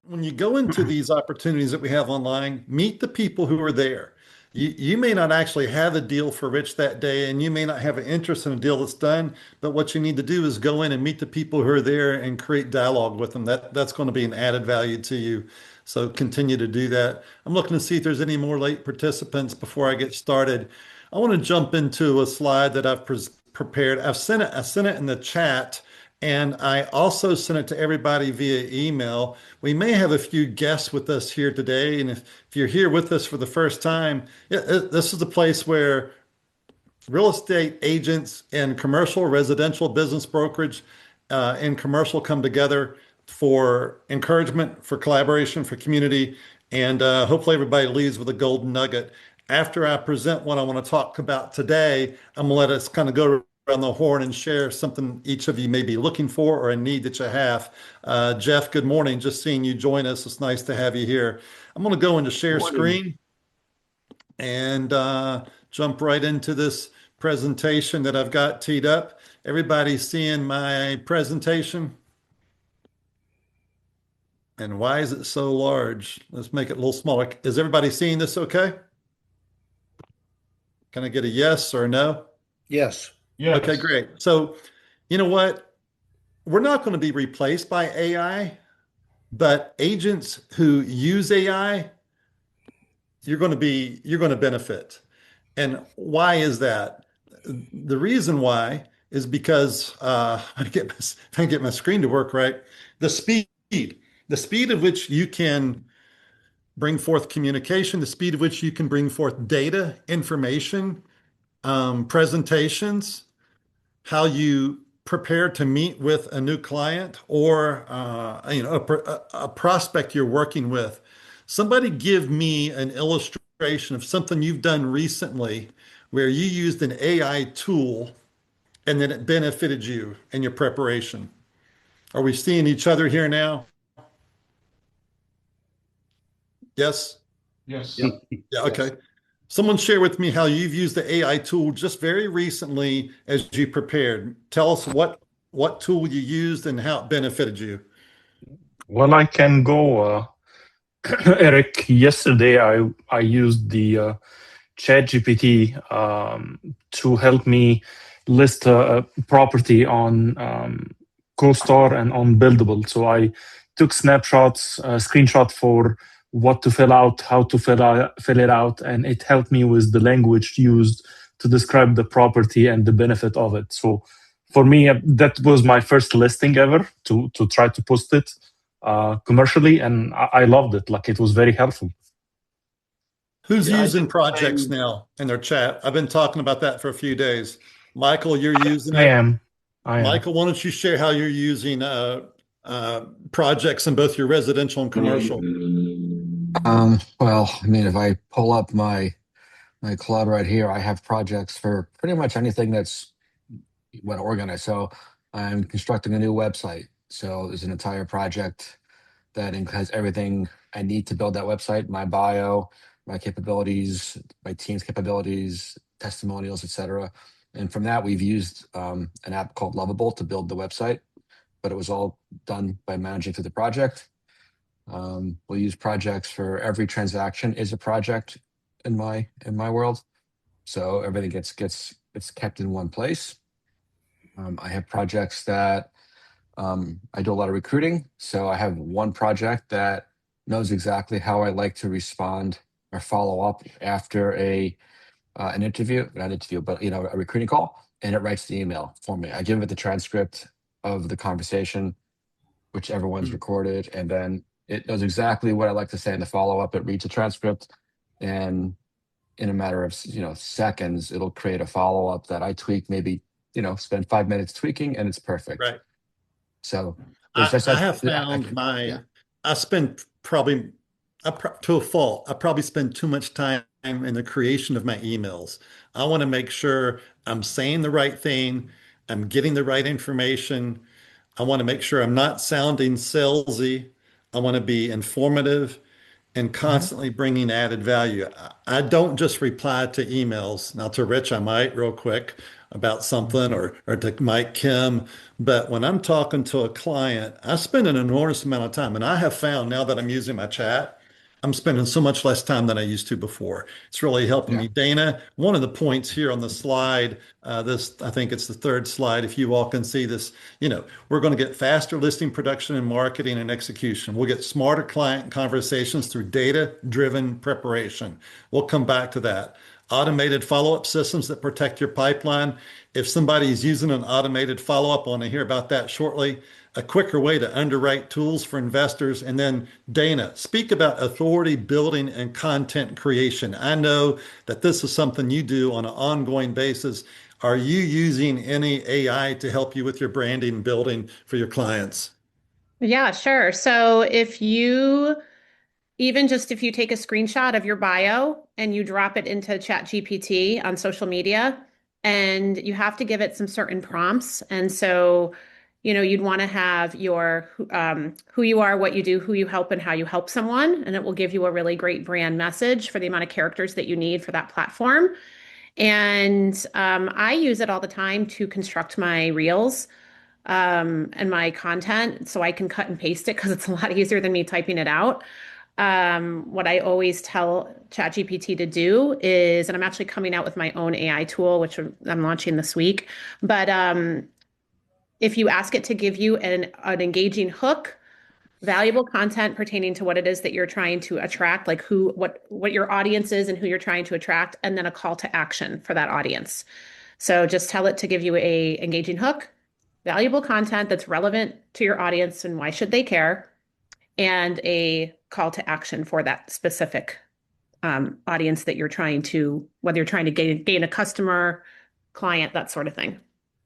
when you go into these opportunities that we have online, meet the people who are there. You may not actually have a deal for Rich that day, and you may not have an interest in a deal that's done, but what you need to do is go in and meet the people who are there and create dialogue with them. That's going to be an added value to you. So continue to do that. I'm looking to see if there's any more late participants before I get started. I want to jump into a slide that I've prepared. I sent it in the chat. And I also sent it to everybody via email. We may have a few guests with us here today. And if you're here with us for the first time, yeah, this is a place where real estate agents and commercial, residential business brokerage and commercial come together for encouragement, for collaboration, for community. And hopefully everybody leaves with a golden nugget. After I present what I want to talk about today, I'm going to let us kind of go around the horn and share something each of you may be looking for or a need that you have. Jeff, good morning. Just seeing you join us. It's nice to have you here. I'm going to go into share Morning. screen and jump right into this presentation that I've got teed up. Everybody seeing my presentation? And why is it so large? Let's make it a little smaller. Is everybody seeing this okay? Can I get a yes or a no? Yes. Okay, Yes. great. So, you know what? We're not going to be replaced by AI, but agents who use AI, you're going to benefit. And why is that? The reason why is because I get my screen to work right. The speed, the speed at which you can bring forth communication, the speed at which you can bring forth data, information, presentations, how you prepare to meet with a new client or a prospect you're working with. Somebody give me an illustration of something you've done recently where you used an AI tool and then it benefited you in your preparation. Are we seeing each other here now? Yes? Yes. Yep. Yeah, Yes. okay. Someone share with me how you've used the AI tool just very recently as you prepared. Tell us what tool you used and how it benefited you. Well, I can go, Eric. Yesterday, I used the ChatGPT to help me list a property on CoStar and on Buildable. So I took snapshots, screenshot for what to fill out, how to fill it out, and it helped me with the language used to describe the property and the benefit of it. So for me, that was my first listing ever to try to post it commercially, and I loved it. Like it was very helpful. Who's Yeah, I using did the projects same. now in their chat? I've been talking about that for a few days. Michael, you're using I it. am. I am. Michael, why don't you share how you're using projects in both your residential and commercial? Well, I mean, if I pull up my cloud right here, I have projects for pretty much anything that's well organized. So I'm constructing a new website. So there's an entire project that has everything I need to build that website, my bio, my capabilities, my team's capabilities, testimonials, etc. And from that, we've used an app called Lovable to build the website, but it was all done by managing through the project. We'll use projects for every transaction is a project in my world. So everything gets kept in one place. I have projects that I do a lot of recruiting. So I have one project that knows exactly how I like to respond or follow up after a an interview, not interview, but a recruiting call, and it writes the email for me. I give it the transcript of the conversation, which everyone's Hmm. recorded, and then it knows exactly what I like to say in the follow up. It reads a transcript, and in a matter of seconds, it'll create a follow up that I tweak, maybe spend 5 minutes tweaking, and it's perfect. Right. So there's just I that. have found Yeah. I spend probably, to a fault, I probably spend too much time in the creation of my emails. I want to make sure I'm saying the right thing, I'm getting the right information. I want to make sure I'm not sounding salesy. I want to be informative. and constantly bringing added value. I don't just reply to emails. Now to Rich, I might real quick about something or to Mike Kim. But when I'm talking to a client, I spend an enormous amount of time. And I have found now that I'm using my chat, I'm spending so much less time than I used to before. It's really helping Yeah. me. Dana, one of the points here on the slide, I think it's the third slide. If you all can see this, we're going to get faster listing production and marketing and execution. We'll get smarter client conversations through data-driven preparation. We'll come back to that. Automated follow-up systems that protect your pipeline. If somebody is using an automated follow-up, I want to hear about that shortly. A quicker way to underwrite tools for investors. And then Dana, speak about authority building and content creation. I know that this is something you do on an ongoing basis. Are you using any AI to help you with your branding and building for your clients? Yeah, sure. So if you take a screenshot of your bio and you drop it into ChatGPT on social media, and you have to give it some certain prompts. And so, you'd want to have your who you are, what you do, who you help, and how you help someone. And it will give you a really great brand message for the amount of characters that you need for that platform. And I use it all the time to construct my reels and my content so I can cut and paste it because it's a lot easier than me typing it out. What I always tell ChatGPT to do is, and I'm actually coming out with my own AI tool, which I'm launching this week. But if you ask it to give you an engaging hook, valuable content pertaining to what it is that you're trying to attract, like what your audience is and who you're trying to attract, and then a call to action for that audience. So just tell it to give you a engaging hook, valuable content that's relevant to your audience and why should they care, and a call to action for that specific audience that you're trying to, whether you're trying to gain a customer, client, that sort of thing.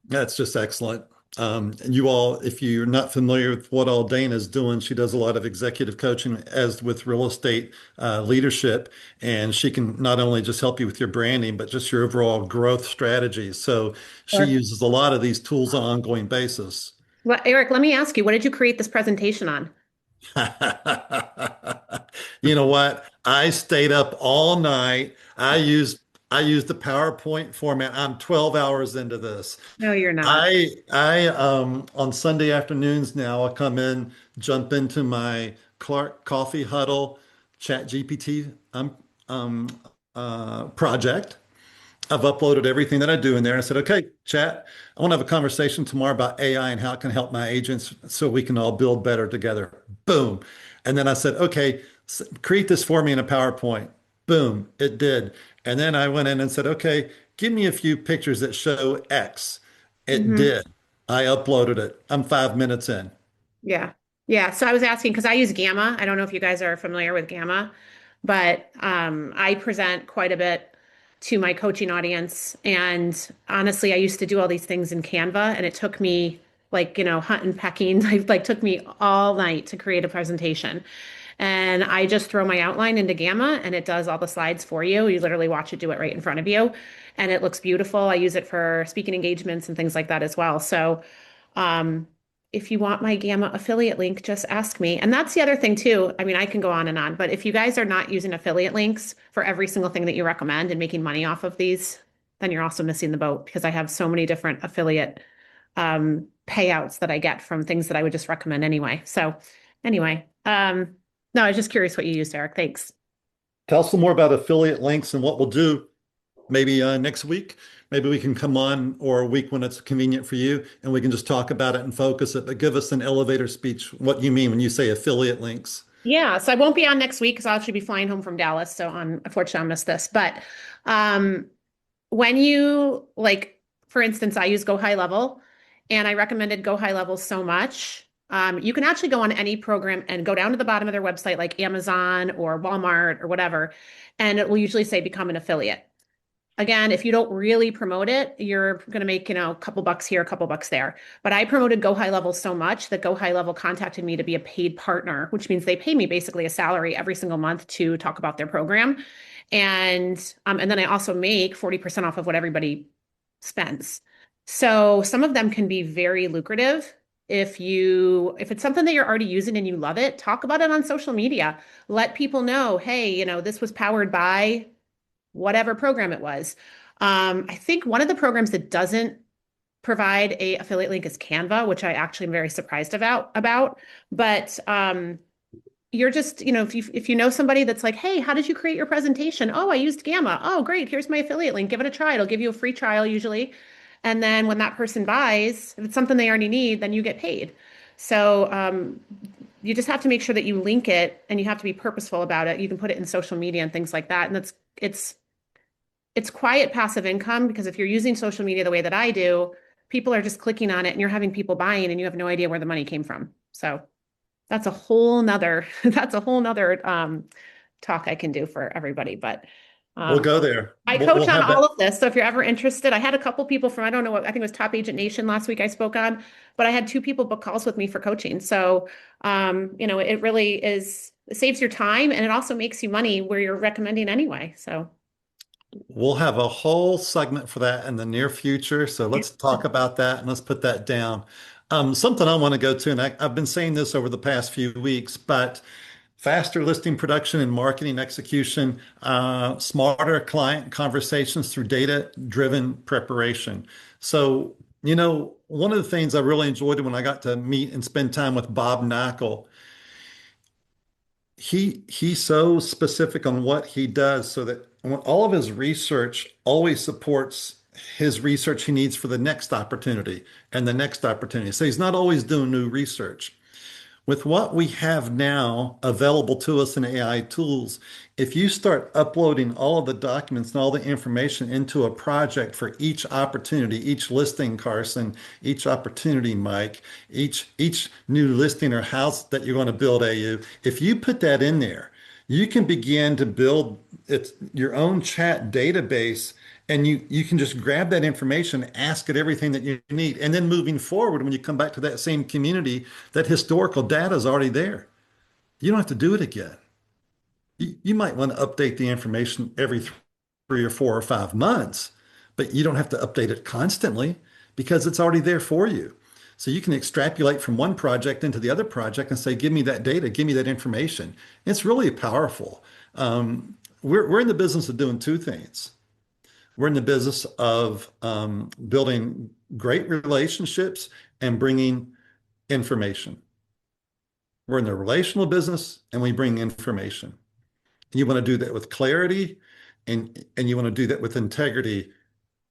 That's just excellent. And you all, if you're not familiar with what all Dana's doing, she does a lot of executive coaching as with real estate leadership, and she can not only just help you with your branding, but just your overall growth strategies. So she Sure. uses a lot of these tools on an ongoing basis. Well, Eric, let me ask you, what did you create this presentation on? You know what? I stayed up all night. I used the PowerPoint format. I'm 12 hours into this. No, you're not. I on Sunday afternoons now, I come in, jump into my Clark Coffee Huddle Chat GPT project. I've uploaded everything that I do in there. I said, okay, chat, I want to have a conversation tomorrow about AI and how it can help my agents so we can all build better together. Boom. And then I said, okay, create this for me in a PowerPoint. Boom, it did. And then I went in and said, okay, give me a few pictures that show X. It Hmm. did. I uploaded it. I'm 5 minutes in. Yeah. Yeah. So I was asking because I use Gamma. I don't know if you guys are familiar with Gamma, but I present quite a bit to my coaching audience. And honestly, I used to do all these things in Canva, and it took me like, hunt and pecking. It like took me all night to create a presentation. And I just throw my outline into Gamma and it does all the slides for you. You literally watch it do it right in front of you. And it looks beautiful. I use it for speaking engagements and things like that as well. So um, if you want my Gamma affiliate link, just ask me. And that's the other thing too. I mean, I can go on and on, but if you guys are not using affiliate links for every single thing that you recommend and making money off of these, then you're also missing the boat because I have so many different affiliate payouts that I get from things that I would just recommend anyway. So anyway, no, I was just curious what you used, Eric. Thanks. Tell us some more about affiliate links and what we'll do maybe next week. Maybe we can come on or a week when it's convenient for you and we can just talk about it and focus it. But give us an elevator speech, what you mean when you say affiliate links. Yeah, so I won't be on next week because I'll actually be flying home from Dallas. So unfortunately, I'll miss this. But um, when you like, for instance, I use Go High Level and I recommended Go High Level so much. You can actually go on any program and go down to the bottom of their website, like Amazon or Walmart or whatever, and it will usually say become an affiliate. Again, if you don't really promote it, you're going to make, a couple bucks here, a couple bucks there. But I promoted Go High Level so much that Go High Level contacted me to be a paid partner, which means they pay me basically a salary every single month to talk about their program. And then I also make 40% off of what everybody spends. So some of them can be very lucrative if it's something that you're already using and you love it, talk about it on social media. Let people know, hey, this was powered by whatever program it was. I think one of the programs that doesn't provide a affiliate link is Canva, which I actually am very surprised about. But you're just, if you know somebody that's like, hey, how did you create your presentation? Oh, I used Gamma. Oh, great. Here's my affiliate link. Give it a try. It'll give you a free trial usually. And then when that person buys, if it's something they already need, then you get paid. So you just have to make sure that you link it and you have to be purposeful about it. You can put it in social media and things like that. And it's quiet passive income, because if you're using social media the way that I do, people are just clicking on it and you're having people buying and you have no idea where the money came from. So that's a whole nother talk I can do for everybody. But We'll go there. I We'll coach on have that. all of this. So if you're ever interested, I had a couple people from, I don't know what, I think it was Top Agent Nation last week I spoke on, but I had 2 people book calls with me for coaching. So, it really it saves your time and it also makes you money where you're recommending anyway. So We'll have a whole segment for that in the near future. So let's talk about that and let's put that down. Something I want to go to, and I've been saying this over the past few weeks, but faster listing production and marketing execution, smarter client conversations through data-driven preparation. So, one of the things I really enjoyed when I got to meet and spend time with Bob Knackel, he's so specific on what he does so that all of his research always supports his research he needs for the next opportunity and the next opportunity. So he's not always doing new research. With what we have now available to us in AI tools, if you start uploading all of the documents and all the information into a project for each opportunity, each listing, Carson, each opportunity, Mike, each new listing or house that you're going to build, AU, if you put that in there, you can begin to build your own chat database, and you can just grab that information, ask it everything that you need. And then moving forward, when you come back to that same community, that historical data is already there. You don't have to do it again. You might want to update the information every 3 or 4 or 5 months, but you don't have to update it constantly because it's already there for you. So you can extrapolate from one project into the other project and say, give me that data, give me that information. It's really powerful. We're in the business of doing 2 things. We're in the business of building great relationships and bringing information. We're in the relational business and we bring information. You want to do that with clarity and you want to do that with integrity.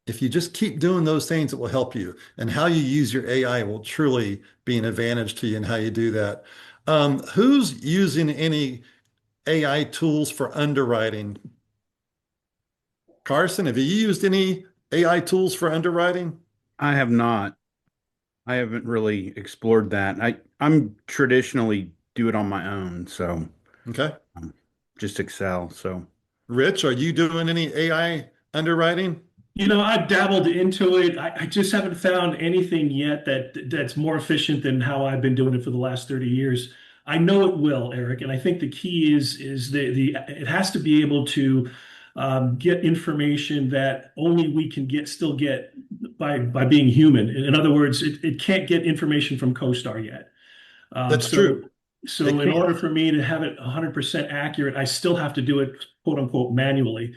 If you just keep doing those things, it will help you. And how you use your AI will truly be an advantage to you in how you do that. Who's using any AI tools for underwriting? Carson, have you used any AI tools for underwriting? I have not. I haven't really explored that. I'm traditionally do it on my own, so Okay. just Excel. So Rich, are you doing any AI underwriting? I've dabbled into it. I just haven't found anything yet that's more efficient than how I've been doing it for the last 30 years. I know it will, Eric, and I think the key is the it has to be able to get information that only we can still get by being human. In other words, it can't get information from CoStar yet. That's true. So It in can't. order for me to have it 100% accurate, I still have to do it, quote unquote, manually.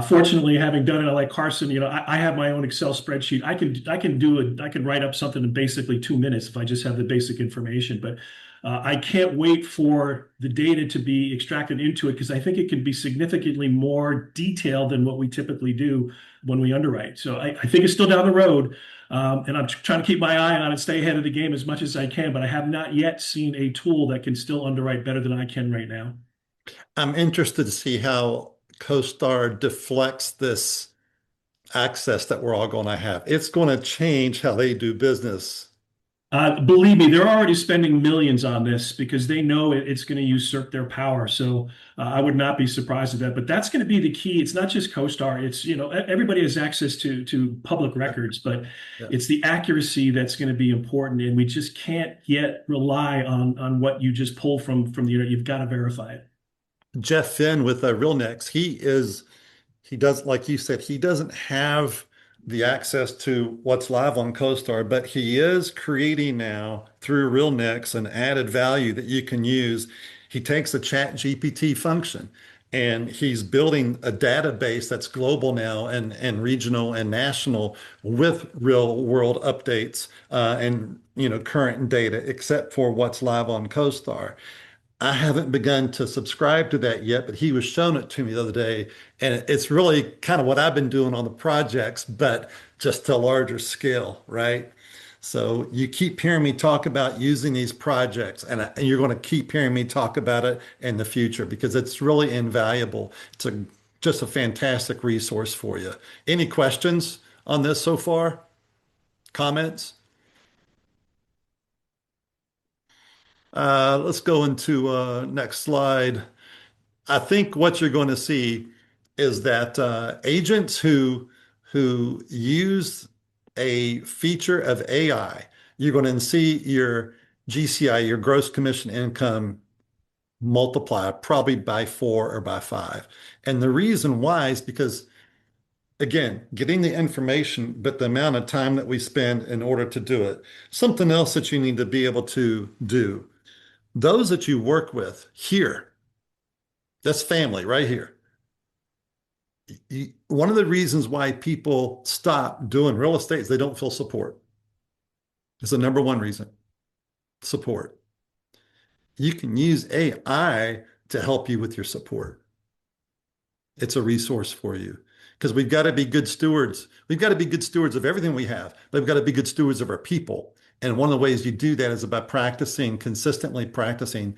Fortunately, having done it, like Carson, I have my own Excel spreadsheet. I can do it. I can write up something in basically 2 minutes if I just have the basic information. But I can't wait for the data to be extracted into it, because I think it can be significantly more detailed than what we typically do when we underwrite. So I think it's still down the road. And I'm trying to keep my eye on it, stay ahead of the game as much as I can, but I have not yet seen a tool that can still underwrite better than I can right now. I'm interested to see how CoStar deflects this access that we're all going to have. It's going to change how they do business. Believe me, they're already spending millions on this because they know it's going to usurp their power. So I would not be surprised at that. But that's going to be the key. It's not just CoStar. It's, everybody has access to public records, but Yeah. it's the accuracy that's going to be important. And we just can't yet rely on what you just pull from the internet. You've got to verify it. Jeff Finn with RealNex, he does, like you said, he doesn't have the access to what's live on CoStar, but he is creating now through RealNix an added value that you can use. He takes a ChatGPT function and he's building a database that's global now and regional and national with real world updates and current data, except for what's live on CoStar. I haven't begun to subscribe to that yet, but he was showing it to me the other day, and it's really kind of what I've been doing on the projects, but just to a larger scale, right? So you keep hearing me talk about using these projects, and you're going to keep hearing me talk about it in the future because it's really invaluable. It's just a fantastic resource for you. Any questions on this so far? Comments? Let's go into next slide. I think what you're going to see is that agents who use a feature of AI, you're going to see your GCI, your gross commission income, multiply probably by 4 or by 5. And the reason why is because, again, getting the information, but the amount of time that we spend in order to do it. Something else that you need to be able to do. Those that you work with here, that's family right here. One of the reasons why people stop doing real estate is they don't feel support. It's the number one reason, support. You can use AI to help you with your support. It's a resource for you because we've got to be good stewards. We've got to be good stewards of everything we have, but we've got to be good stewards of our people. And one of the ways you do that is by consistently practicing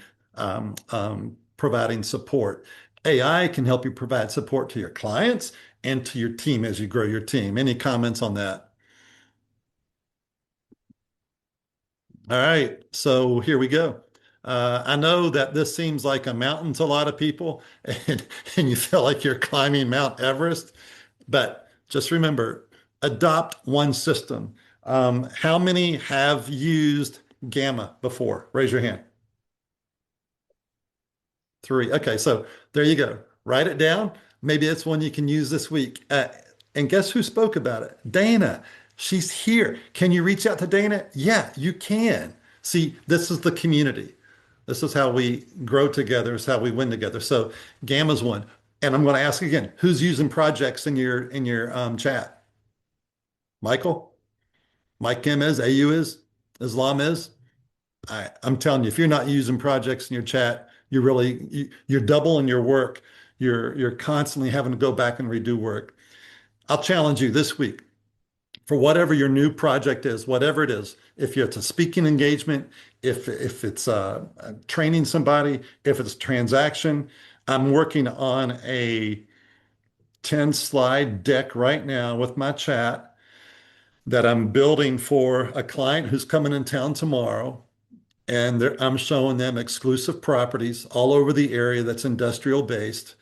providing support. AI can help you provide support to your clients and to your team as you grow your team. Any comments on that? All right, so here we go. I know that this seems like a mountain to a lot of people, and you feel like you're climbing Mount Everest, but just remember, adopt one system. How many have used Gamma before? Raise your hand. 3. Okay, so there you go. Write it down. Maybe it's one you can use this week. And guess who spoke about it? Dana. She's here. Can you reach out to Dana? Yeah, you can. See, this is the community. This is how we grow together. It's how we win together. So Gamma's one. And I'm going to ask again, who's using projects in your chat? Michael? Mike Kim is, AU is, Islam is. I'm telling you, if you're not using projects in your chat, you're doubling your work. You're constantly having to go back and redo work. I'll challenge you this week for whatever your new project is, whatever it is. If it's a speaking engagement, if it's training somebody, if it's a transaction, I'm working on a 10-slide deck right now with my chat that I'm building for a client who's coming in town tomorrow. And I'm showing them exclusive properties all over the area that's industrial based.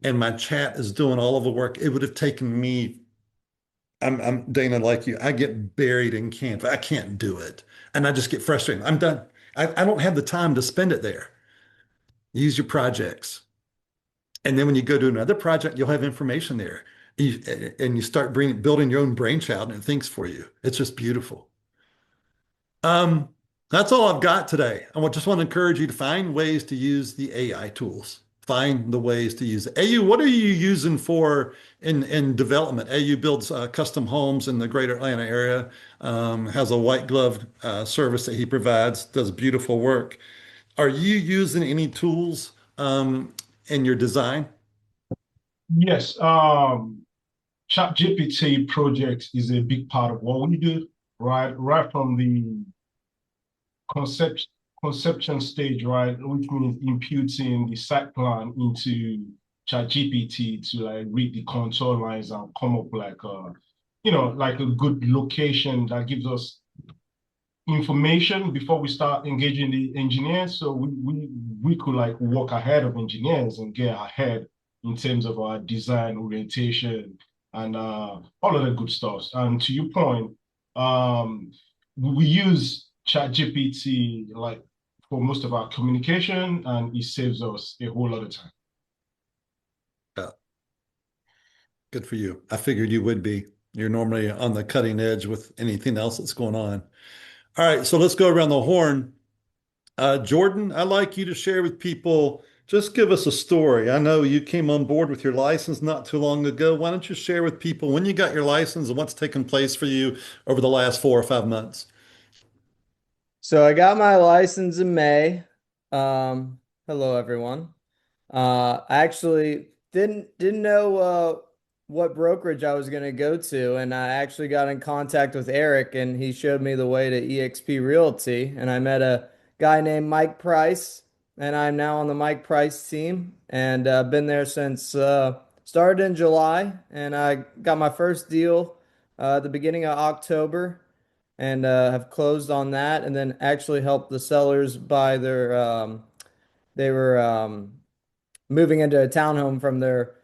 And my chat is doing all of the work. It would have taken me, I'm Dana, like you, I get buried in Canva. I can't do it. And I just get frustrated. I'm done. I don't have the time to spend it there. Use your projects. And then when you go to another project, you'll have information there. And you start building your own brainchild and it thinks for you. It's just beautiful. That's all I've got today. Just want to encourage you to find ways to use the AI tools. Find the ways to use it. AU, what are you using for in development? AU builds custom homes in the greater Atlanta area, has a white glove service that he provides, does beautiful work. Are you using any tools in your design? Yes, ChatGPT projects is a big part of what we do, right? Right from the conception stage, right? Which means imputing the site plan into ChatGPT to like read the contour lines and come up like like a good location that gives us information before we start engaging the engineers. So we could like walk ahead of engineers and get ahead in terms of our design orientation and all of the good stuff. And to your point, we use ChatGPT like for most of our communication, and it saves us a whole lot of time. Yeah. Good for you. I figured you would be. You're normally on the cutting edge with anything else that's going on. All right, so let's go around the horn. Jordan, I'd like you to share with people, just give us a story. I know you came on board with your license not too long ago. Why don't you share with people when you got your license and what's taken place for you over the last 4 or 5 months? So I got my license in May. Hello everyone. I actually didn't know what brokerage I was gonna go to, and I actually got in contact with Eric, and he showed me the way to eXp Realty, and I met a guy named Mike Price, and I'm now on the Mike Price team, and been there since started in July, and I got my first deal at the beginning of October and have closed on that, and then actually helped the sellers buy their they were moving into a townhome from their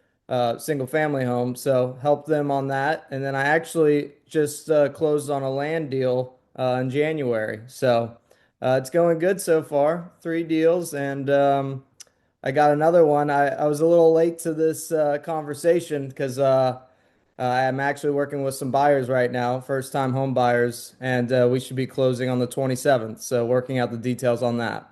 single family home, so helped them on that. And then I actually just closed on a land deal in January, so it's going good so far. 3 deals, and I got another one. I was a little late to this conversation because I'm actually working with some buyers right now, first time home buyers, and we should be closing on the 27th. So working out the details on that.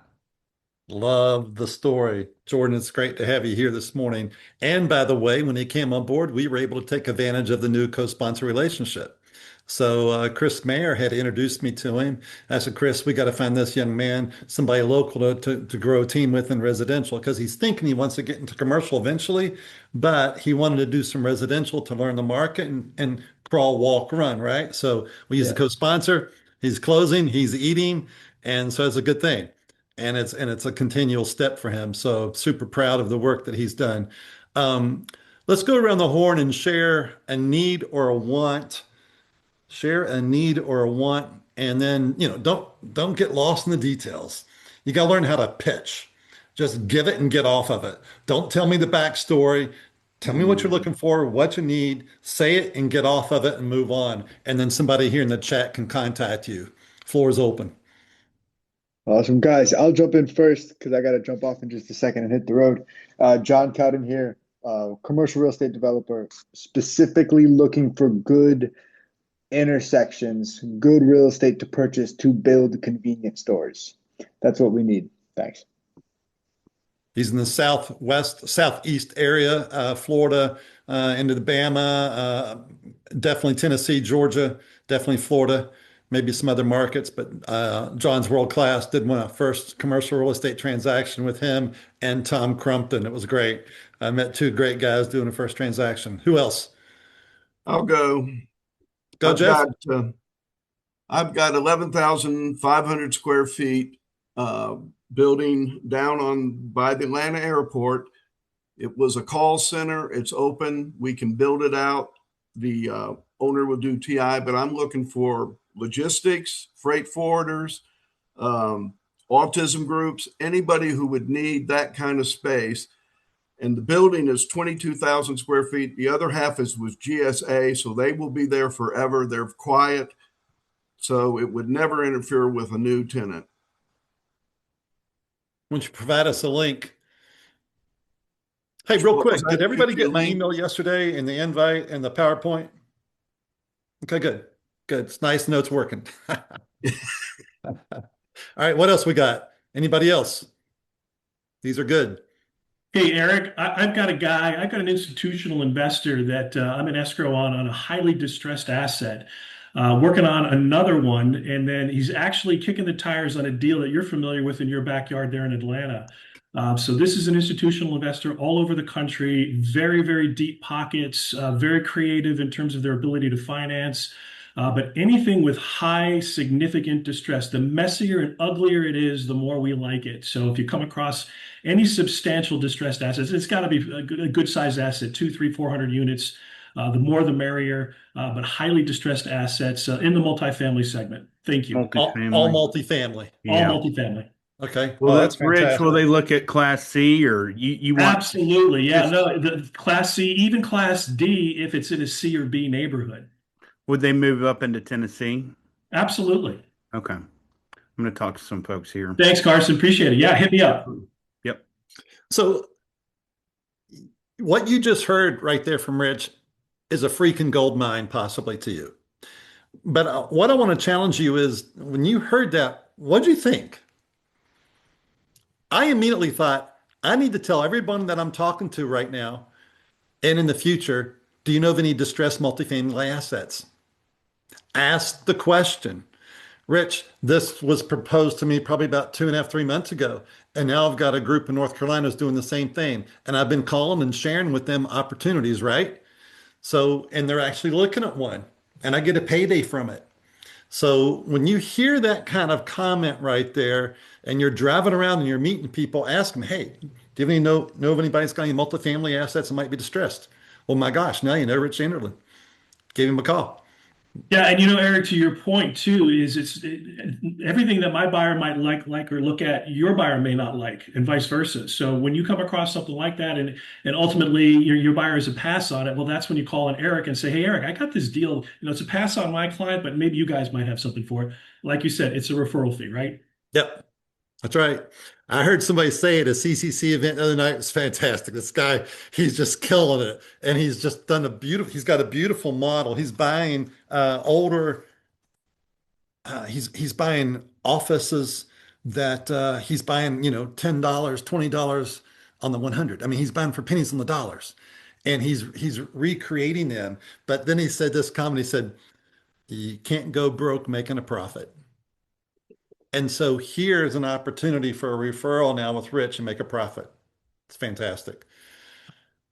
Love the story. Jordan, it's great to have you here this morning. And by the way, when he came on board, we were able to take advantage of the new co-sponsor relationship. So Chris Mayer had introduced me to him. I said, Chris, we got to find this young man, somebody local to grow a team with in residential, because he's thinking he wants to get into commercial eventually, but he wanted to do some residential to learn the market and crawl, walk, run, right? So we use the Yeah. co-sponsor. He's closing, he's eating, and so it's a good thing. And it's a continual step for him. So super proud of the work that he's done. Um, let's go around the horn and share a need or a want. Share a need or a want, and then don't get lost in the details. You got to learn how to pitch. Just give it and get off of it. Don't tell me the backstory. Tell me what you're looking for, what you need. Say it and get off of it and move on. And then somebody here in the chat can contact you. Floor is open. Awesome, guys. I'll jump in first because I got to jump off in just a second and hit the road. John Cowden here, commercial real estate developer, specifically looking for good intersections, good real estate to purchase to build convenience stores. That's what we need. Thanks. He's in the southeast area, Florida, into the Bama, definitely Tennessee, Georgia, definitely Florida, maybe some other markets. But John's world class. Did my first commercial real estate transaction with him and Tom Crumpton. It was great. I met two great guys doing the first transaction. Who else? I'll go. Go, I've Jeff. I've got 11,500 square feet building down on by the Atlanta airport. It was a call center. It's open. We can build it out. The owner will do TI, but I'm looking for logistics, freight forwarders, autism groups, anybody who would need that kind of space. And the building is 22,000 square feet. The other half is with GSA, so they will be there forever. They're quiet, so it would never interfere with a new tenant. Why don't you provide us a link? Hey, real quick, did everybody get my email yesterday and the invite and the PowerPoint? Okay, good. Good. It's nice to know it's working. All right, what else we got? Anybody else? These are good. Hey, Eric, I've got an institutional investor that I'm an escrow on a highly distressed asset, working on another one. And then he's actually kicking the tires on a deal that you're familiar with in your backyard there in Atlanta. So this is an institutional investor all over the country, very, very deep pockets, very creative in terms of their ability to finance. But anything with high significant distress, the messier and uglier it is, the more we like it. So if you come across any substantial distressed assets, it's got to be a good sized asset, 200, 300, 400 units. The more the merrier, but highly distressed assets in the multifamily segment. Thank you. Multifamily. All multifamily. Yeah. All multifamily. Okay. Well, that's Rich, fantastic. will they look at Class C or you want? Absolutely. Yeah. No, the Class C, even Class D, if it's in a C or B neighborhood. Would they move up into Tennessee? Absolutely. Okay. I'm going to talk to some folks here. Thanks, Carson. Appreciate it. Yeah, hit me up. So what you just heard right there from Rich, is a freaking gold mine possibly to you. But what I want to challenge you is when you heard that, what'd you think? I immediately thought, I need to tell everyone that I'm talking to right now and in the future, do you know of any distressed multifamily assets? Ask the question. Rich, this was proposed to me probably about 2.5, 3 months ago. And now I've got a group in North Carolina who's doing the same thing. And I've been calling and sharing with them opportunities, right? So, and they're actually looking at one and I get a payday from it. So when you hear that kind of comment right there and you're driving around and you're meeting people, ask them, hey, do you have any know of anybody's got any multifamily assets that might be distressed? Well, my gosh, now you know Rich Anderlin. Gave him a call. Yeah, and you know, Eric, to your point too, is everything that my buyer might like or look at, your buyer may not like, and vice versa. So when you come across something like that, and ultimately your buyer is a pass on it, well, that's when you call on Eric and say, hey, Eric, I got this deal. You know, it's a pass on my client, but maybe you guys might have something for it. Like you said, it's a referral fee, right? Yep, that's right. I heard somebody say at a CCC event the other night, it was fantastic. This guy, he's just killing it. And he's just done he's got a beautiful model. He's buying older he's buying offices that he's buying, $10, $20 on the 100. I mean, he's buying for pennies on the dollars, and he's recreating them. But then he said this comment. He said, "You can't go broke making a profit." And so here's an opportunity for a referral now with Rich and make a profit. It's fantastic.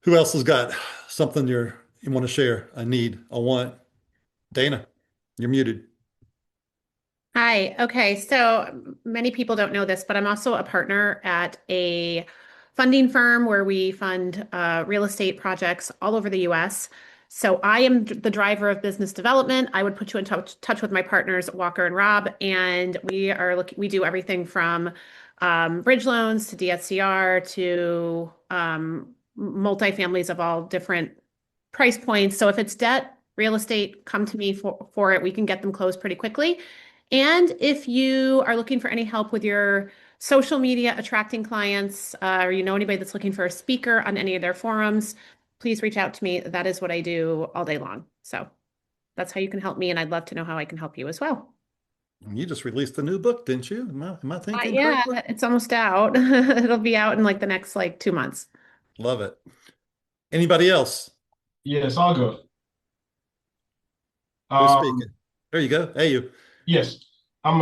Who else has got something you want to share? A need, a want? Dana, you're muted. Hi. Okay. So many people don't know this, but I'm also a partner at a funding firm where we fund real estate projects all over the US. So I am the driver of business development. I would put you in touch with my partners, Walker and Rob, and we do everything from bridge loans to DSCR to multifamilies of all different price points. So if it's debt, real estate, come to me for it. We can get them closed pretty quickly. And if you are looking for any help with your social media, attracting clients, or you know anybody that's looking for a speaker on any of their forums, please reach out to me. That is what I do all day long. So that's how you can help me, and I'd love to know how I can help you as well. You just released a new book, didn't you? Am I thinking Yeah, correctly? it's almost out. It'll be out in like the next 2 months. Love it. Anybody else? Yes, I'll go. Who's Um, speaking? There you go. Hey, you. yes, I'm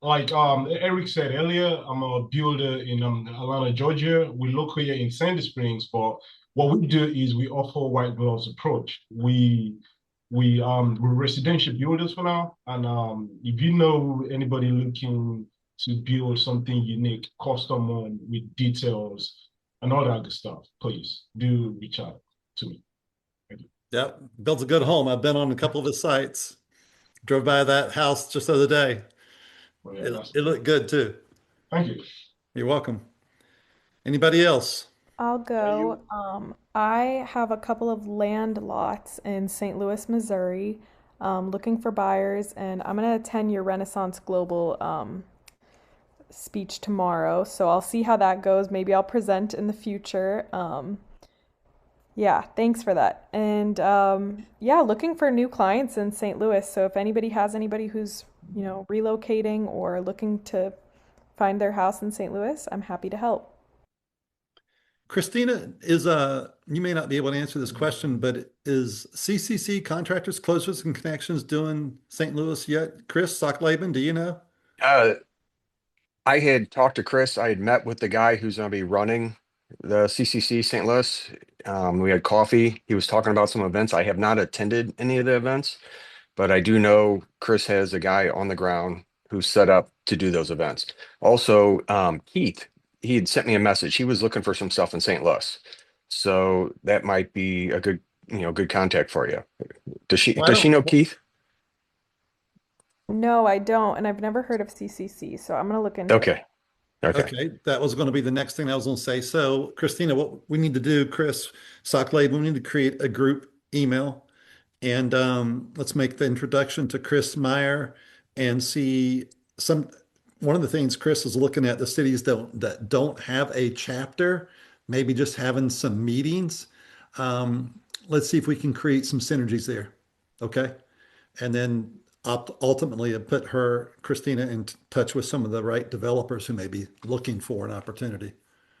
like Eric said earlier, I'm a builder in Atlanta, Georgia. We located here in Sandy Springs, but what we do is we offer white gloves approach. We're residential builders for now, and if you know anybody looking to build something unique, custom one with details and all that good stuff, please do reach out to me. Thank you. Yep. Builds a good home. I've been on a couple of his sites. Drove by that house just the other day. Well, yeah, It looked good too. thank you. You're welcome. Anybody else? I'll go. I have a couple of land lots in St. Louis, Missouri, looking for buyers, and I'm going to attend your Renaissance Global speech tomorrow. So I'll see how that goes. Maybe I'll present in the future. Yeah, thanks for that. And yeah, looking for new clients in St. Louis. So if anybody has anybody who's, relocating or looking to find their house in St. Louis, I'm happy to help. Christina, you may not be able to answer this question, but is CCC Contractors, Closers and Connections doing St. Louis yet? Chris Socklaben, do you know? Uh, I had talked to Chris. I had met with the guy who's going to be running the CCC St. Louis. We had coffee. He was talking about some events. I have not attended any of the events, but I do know Chris has a guy on the ground who's set up to do those events. Also, Keith, he had sent me a message. He was looking for some stuff in St. Louis. So that might be a good contact for you. Does she know Keith? No, I don't, and I've never heard of CCC, so I'm gonna look into it. Okay. Okay, that was going to be the next thing I was going to say. So, Christina, what we need to do, Chris Socklaben, we need to create a group email, and let's make the introduction to Chris Meyer and see some. One of the things Chris is looking at the cities that don't have a chapter, maybe just having some meetings. let's see if we can create some synergies there. Okay. And then ultimately put Christina, in touch with some of the right developers who may be looking for an opportunity.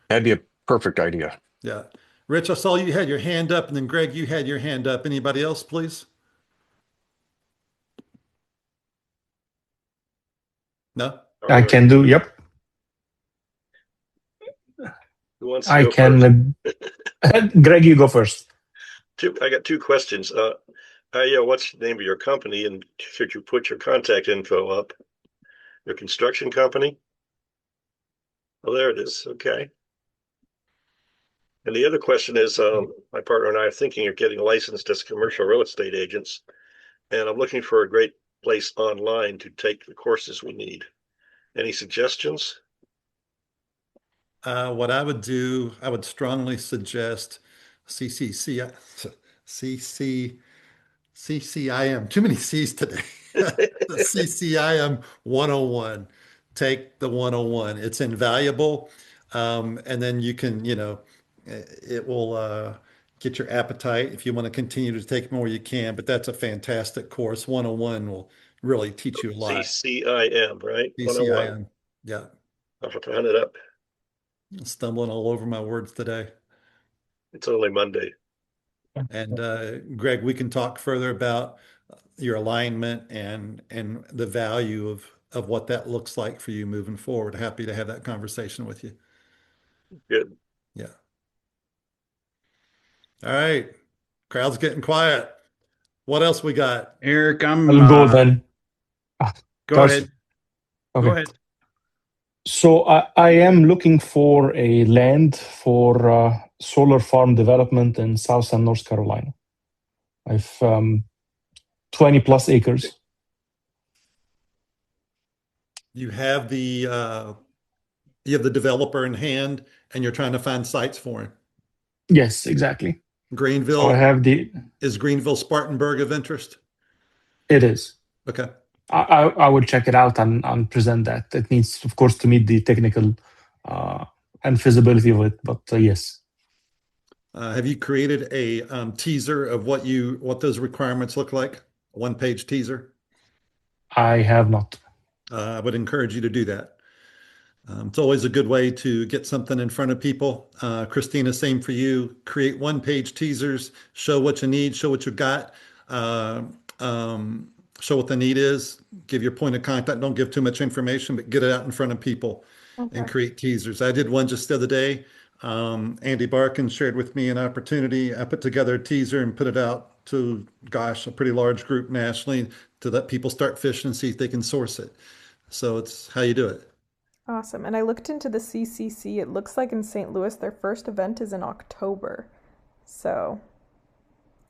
That'd be a perfect idea. Yeah. Rich, I saw you had your hand up, and then Greg, you had your hand up. Anybody else, please? No? I can do, yep. Who wants to I go can. Greg, you go first. I got two questions. What's the name of your company, and should you put your contact info up? Your construction company? Oh, there it is. Okay. And the other question is, my partner and I are thinking of getting licensed as commercial real estate agents, and I'm looking for a great place online to take the courses we need. Any suggestions? What I would do, I would strongly suggest CCIM. Too many C's today. The CCIM 101. Take the 101. It's invaluable. And then you can, it will get your appetite. If you want to continue to take more, you can, but that's a fantastic course. 101 will really teach you a lot. CCIM, right? 101. CCIM. Yeah. I'll have to hunt it up. Stumbling all over my words today. It's only Monday. And Greg, we can talk further about your alignment and the value of what that looks like for you moving forward. Happy to have that conversation with you. Good. Yeah. All right. Crowd's getting quiet. What else we got? Eric, I'll go then. Go Carson. ahead. Okay. Go ahead. So I am looking for a land for solar farm development in South and North Carolina. I've 20 plus acres. You have the developer in hand, and you're trying to find sites for him. Yes, exactly. Greenville. So I have Is Greenville Spartanburg of interest? It is. Okay. I will check it out and present that. It needs, of course, to meet the technical and feasibility of it, but yes. Have you created a teaser of what those requirements look like? A one-page teaser? I have not. I would encourage you to do that. It's always a good way to get something in front of people. Christina, same for you. Create one-page teasers, show what you need, show what you got, show what the need is, give your point of contact. Don't give too much information, but get it out in front of people and create teasers. I did one just the other day. Andy Barkin shared with me an opportunity. I put together a teaser and put it out to, a pretty large group nationally to let people start fishing and see if they can source it. So it's how you do it. Awesome. And I looked into the CCC. It looks like in St. Louis, their first event is in October. So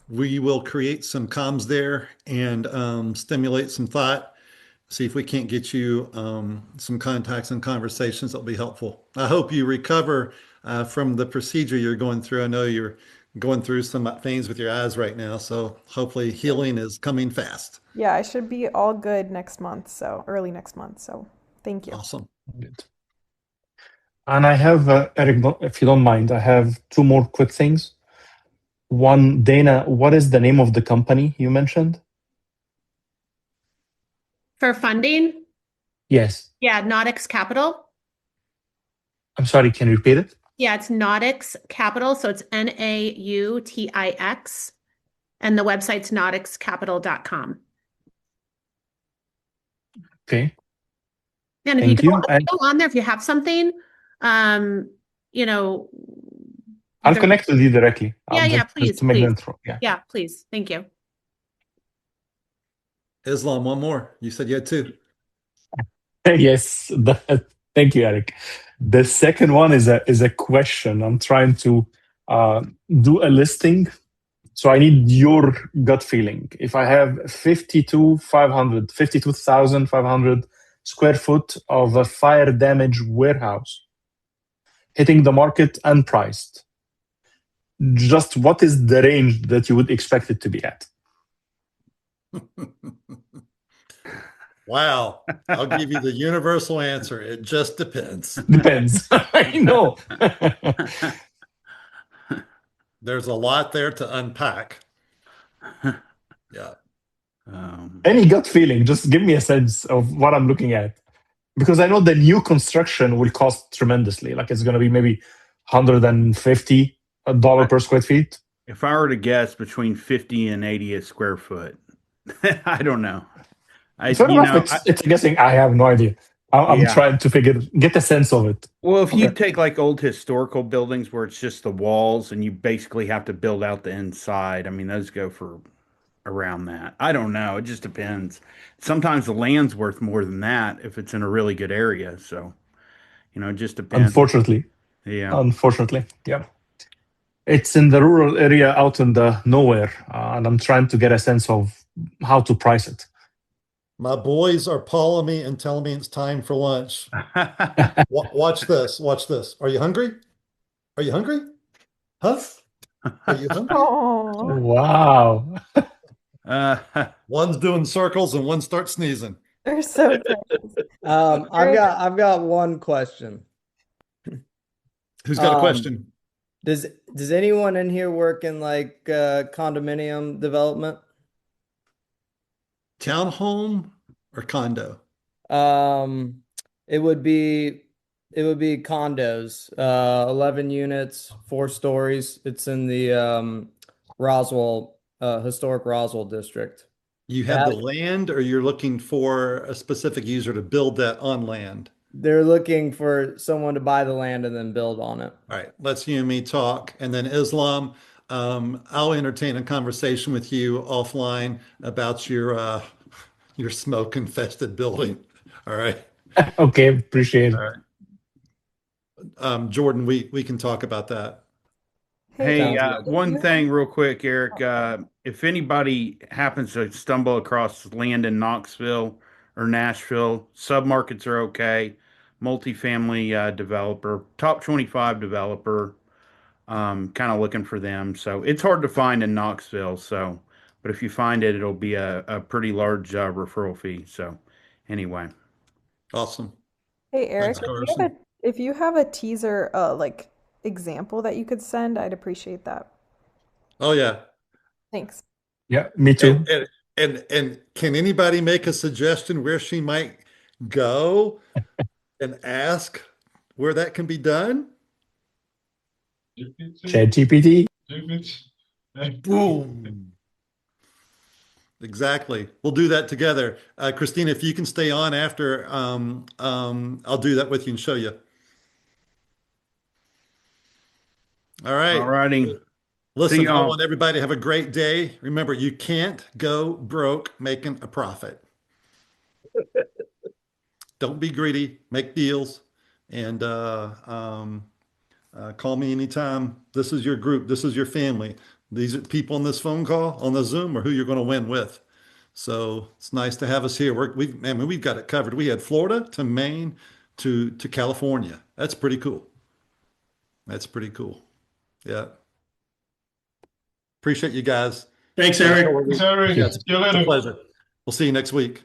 we will create some comms there and stimulate some thought. See if we can't get you some contacts and conversations that'll be helpful. I hope you recover from the procedure you're going through. I know you're going through some things with your eyes right now, so hopefully healing is coming fast. yeah, I should be all good next month, so early next month. So thank you. Awesome. Good. And I have, Eric, if you don't mind, I have two more quick things. One, Dana, what is the name of the company you mentioned? For funding? Yes. Yeah, Nautix Capital. I'm sorry, can you repeat it? Yeah, it's Nautix Capital. So it's Nautix. And the website's nautixcapital.com. Okay. And if you go on there, if you have something, I'll connect with you directly. Please. To make the intro. Yeah, please. Thank you. Islam, one more. You said you had two. Yes. Thank you, Eric. The second one is a question. I'm trying to do a listing. So I need your gut feeling. If I have 52,500 square foot of a fire damage warehouse hitting the market unpriced, just what is the range that you would expect it to be at? Wow. I'll give you the universal answer. It just depends. Depends. I know. There's a lot there to unpack. Yeah. Any gut feeling, just give me a sense of what I'm looking at. Because I know the new construction will cost tremendously. Like it's going to be maybe $150 per square feet. If I were to guess, between 50 and 80 a square foot. I don't know. Fair enough. It's a guessing. I have no idea. I'm Yeah. trying to get a sense of it. Well, if you Okay. take like old historical buildings where it's just the walls and you basically have to build out the inside, I mean, those go for around that. I don't know. It just depends. Sometimes the land's worth more than that if it's in a really good area. So, it just depends. Unfortunately. Yeah. Unfortunately. Yeah. It's in the rural area out in the nowhere. And I'm trying to get a sense of how to price it. My boys are calling me and telling me it's time for lunch. Watch this. Watch this. Are you hungry? Are you hungry? Huh? Are you hungry? Oh, Wow. One's doing circles and one starts sneezing. they're so precious. I've got one question. Who's got a question? Does anyone in here work in like condominium development? Townhome or condo? It would be condos, 11 units, 4 stories. It's in the Roswell, historic Roswell district. You have the land, or you're looking for a specific user to build that on land? They're looking for someone to buy the land and then build on it. All right, let's you and me talk. And then Islam, I'll entertain a conversation with you offline about your smoke infested building. All right. Okay, appreciate it. All right. Jordan, we can talk about that. Hey, one thing real quick, Eric. If anybody happens to stumble across land in Knoxville or Nashville, submarkets are okay. Multifamily developer, top 25 developer, kind of looking for them. So it's hard to find in Knoxville. So, but if you find it, it'll be a pretty large referral fee. So, anyway. Awesome. Hey, Eric, Thanks, if you have a teaser like example that you could send, I'd appreciate that. Oh yeah. Thanks. Yeah, me too. And can anybody make a suggestion where she might go and ask where that can be done? ChatGPT. Boom. Exactly. We'll do that together. Christina, if you can stay on after, I'll do that with you and show you. All right. All righty. Listen, I want everybody to have a great day. Remember, you can't go broke making a profit. Don't be greedy. Make deals. And call me anytime. This is your group. This is your family. These are people on this phone call, on the Zoom, or who you're going to win with. So it's nice to have us here. We've got it covered. We had Florida to Maine to California. That's pretty cool. That's pretty cool. Yeah. Appreciate you guys. Thanks, Eric. Thanks, Eric. Yeah, See you it's a later. pleasure. We'll see you next week.